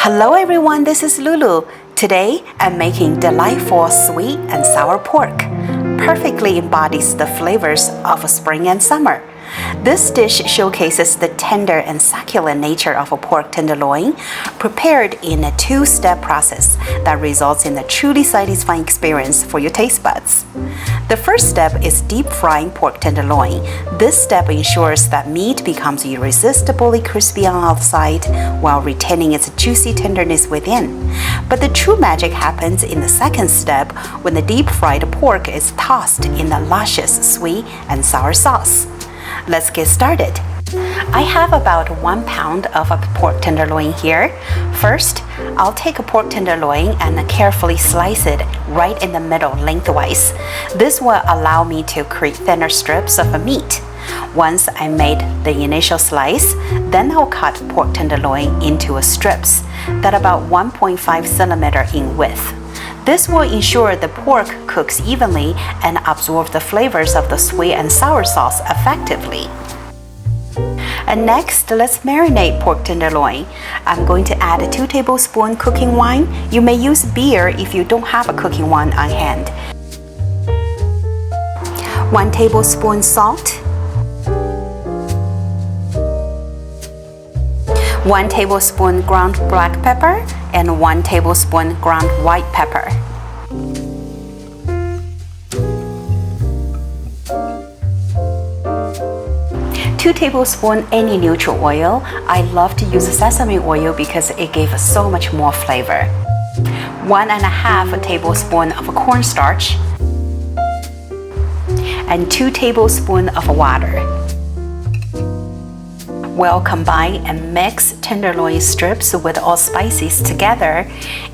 Hello everyone, this is Lulu. Today I'm making delightful sweet and sour pork. Perfectly embodies the flavors of spring and summer. This dish showcases the tender and succulent nature of a pork tenderloin, prepared in a two-step process that results in a truly satisfying experience for your taste buds. The first step is deep frying pork tenderloin. This step ensures that meat becomes irresistibly crispy on outside while retaining its juicy tenderness within. But the true magic happens in the second step when the deep fried pork is tossed in the luscious sweet and sour sauce. Let's get started. I have about 1 pound of a pork tenderloin here. First, I'll take a pork tenderloin and carefully slice it right in the middle lengthwise. This will allow me to create thinner strips of meat. Once I made the initial slice, then I'll cut pork tenderloin into strips that about 1.5 centimeter in width. This will ensure the pork cooks evenly and absorbs the flavors of the sweet and sour sauce effectively. And next, let's marinate pork tenderloin. I'm going to add 2 tablespoons cooking wine. You may use beer if you don't have a cooking wine on hand. 1 tablespoon salt. 1 tablespoon ground black pepper and 1 tablespoon ground white pepper. Two tablespoons any neutral oil. I love to use sesame oil because it gives so much more flavor. 1.5 tablespoons of cornstarch and 2 tablespoons of water. Well, combine and mix tenderloin strips with all spices together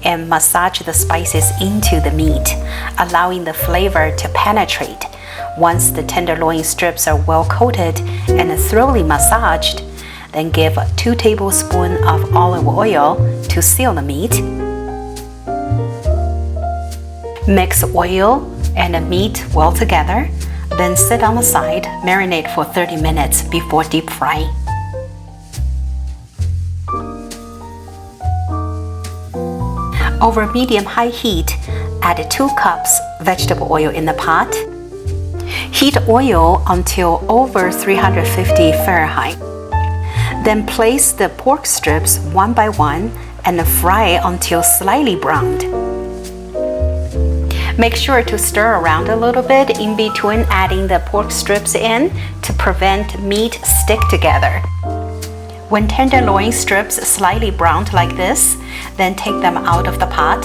and massage the spices into the meat, allowing the flavor to penetrate. Once the tenderloin strips are well coated and thoroughly massaged, then give 2 tablespoons of olive oil to seal the meat. Mix oil and the meat well together, then sit on the side, marinate for 30 minutes before deep frying. Over medium-high heat, add 2 cups vegetable oil in the pot. Heat oil until over 350 Fahrenheit. Then place the pork strips one by one and fry until slightly browned. Make sure to stir around a little bit in between adding the pork strips in to prevent meat stick together. When tenderloin strips slightly browned like this, then take them out of the pot.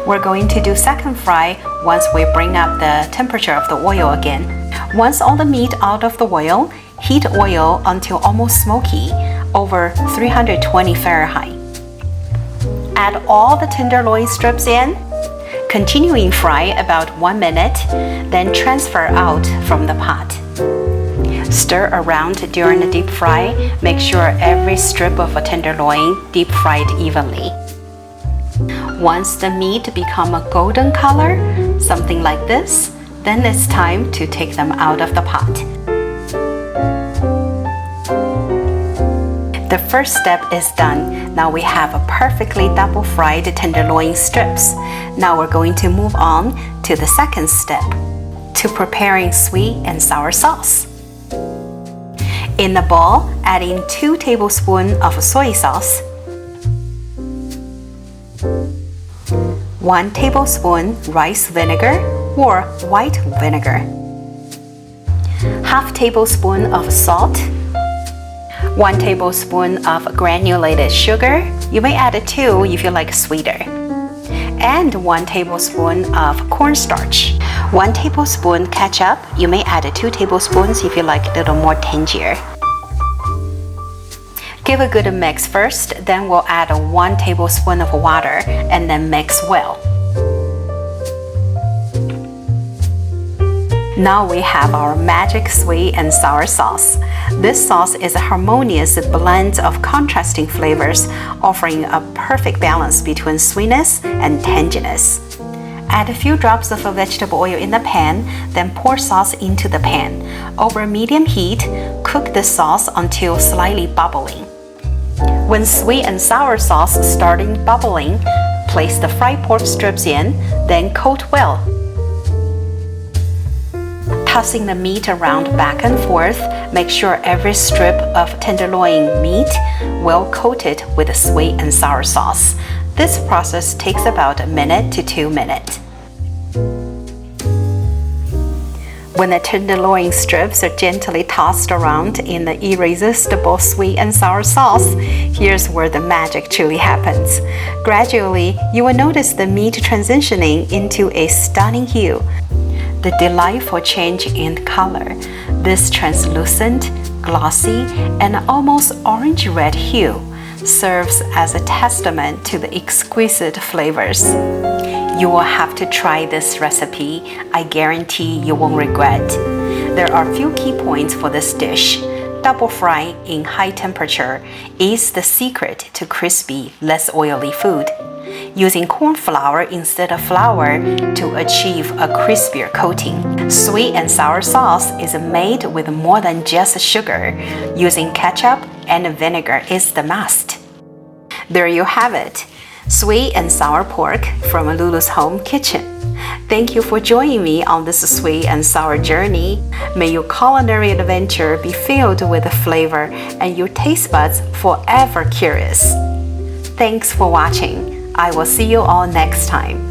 We're going to do second fry once we bring up the temperature of the oil again. Once all the meat out of the oil, heat oil until almost smoky, over 320 Fahrenheit. Add all the tenderloin strips in, continuing fry about 1 minute, then transfer out from the pot. Stir around during the deep fry. Make sure every strip of a tenderloin deep fried evenly. Once the meat becomes a golden color, something like this, then it's time to take them out of the pot. The first step is done. Now we have a perfectly double fried tenderloin strips. Now we're going to move on to the second step, to preparing sweet and sour sauce. In the bowl, add in 2 tablespoons of soy sauce, 1 tablespoon rice vinegar or white vinegar, ½ tablespoon of salt, 1 tablespoon of granulated sugar. You may add 2 if you like sweeter, and 1 tablespoon of cornstarch, 1 tablespoon ketchup. You may add 2 tablespoons if you like a little more tangier. Give a good mix first, then we'll add 1 tablespoon of water and then mix well. Now we have our magic sweet and sour sauce. This sauce is a harmonious blend of contrasting flavors, offering a perfect balance between sweetness and tanginess. Add a few drops of vegetable oil in the pan, then pour sauce into the pan. Over medium heat, cook the sauce until slightly bubbling. When sweet and sour sauce starting bubbling, place the fried pork strips in, then coat well. Tossing the meat around back and forth, make sure every strip of tenderloin meat well coated with the sweet and sour sauce. This process takes about a minute to 2 minutes. When the tenderloin strips are gently tossed around in the irresistible sweet and sour sauce, here's where the magic truly happens. Gradually, you will notice the meat transitioning into a stunning hue. The delightful change in color. This translucent, glossy, and almost orange-red hue serves as a testament to the exquisite flavors. You will have to try this recipe. I guarantee you won't regret. There are a few key points for this dish. Double fry in high temperature is the secret to crispy, less oily food. Using corn flour instead of flour to achieve a crispier coating. Sweet and sour sauce is made with more than just sugar. Using ketchup and vinegar is the must. There you have it. Sweet and sour pork from Lulu's home kitchen. Thank you for joining me on this sweet and sour journey. May your culinary adventure be filled with flavor and your taste buds forever curious. Thanks for watching. I will see you all next time.